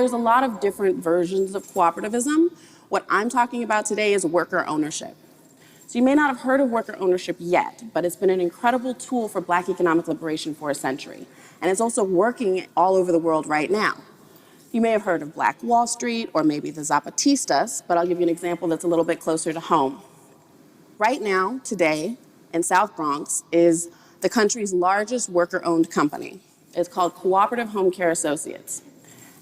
there's a lot of different versions of cooperativism. What I'm talking about today is worker ownership. So you may not have heard of worker ownership yet, but it's been an incredible tool for Black economic liberation for a century. And it's also working all over the world right now. You may have heard of Black Wall Street or maybe the Zapatistas, but I'll give you an example that's a little bit closer to home. Right now, today, in South Bronx, is the country's largest worker-owned company. It's called Cooperative Home Care Associates.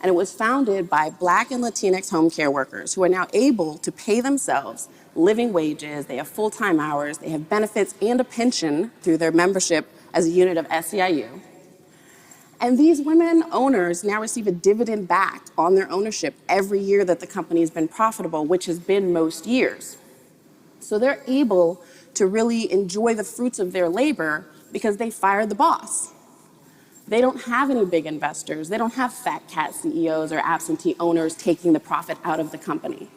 And it was founded by Black and Latinx home care workers who are now able to pay themselves living wages, they have full-time hours, they have benefits and a pension through their membership as a unit of SEIU. And these women owners now receive a dividend back on their ownership every year that the company has been profitable, which has been most years. So they're able to really enjoy the fruits of their labor because they fired the boss. They don't have any big investors. They don't have fat cat CEOs or absentee owners taking the profit out of the company.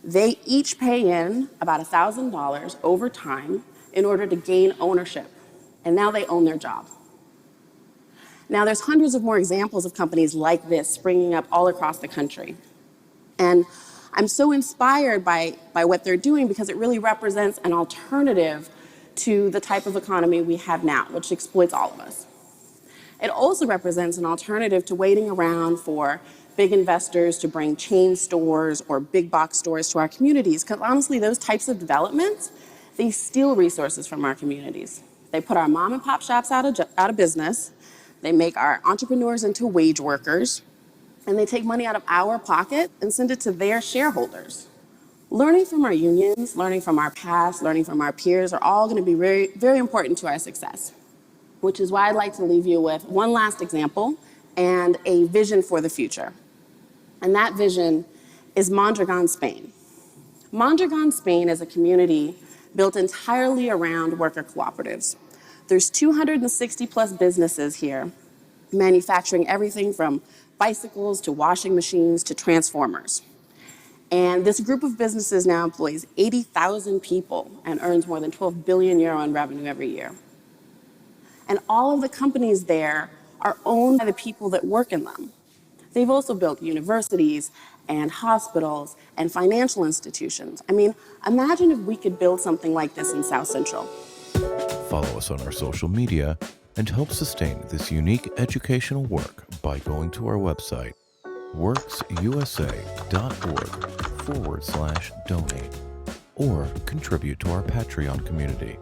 They each pay in about $1,000 over time in order to gain ownership. And now they own their job. Now, there's hundreds of more examples of companies like this springing up all across the country. And I'm so inspired by what they're doing because it really represents an alternative to the type of economy we have now, which exploits all of us. It also represents an alternative to waiting around for big investors to bring chain stores or big box stores to our communities, because honestly, those types of developments, they steal resources from our communities. They put our mom and pop shops out of business. They make our entrepreneurs into wage workers, and they take money out of our pocket and send it to their shareholders. Learning from our unions, learning from our past, learning from our peers are all going to be very, very important to our success, which is why I'd like to leave you with one last example and a vision for the future. And that vision is Mondragon, Spain. Mondragon, Spain is a community built entirely around worker cooperatives. There's 260 plus businesses here, manufacturing everything from bicycles to washing machines to transformers. And this group of businesses now employs 80,000 people and earns more than 12 billion euro in revenue every year. And all of the companies there are owned by the people that work in them. They've also built universities and hospitals and financial institutions. I mean, imagine if we could build something like this in South Central. Follow us on our social media and help sustain this unique educational work by going to our website, worksusa.org/donate, or contribute to our Patreon community.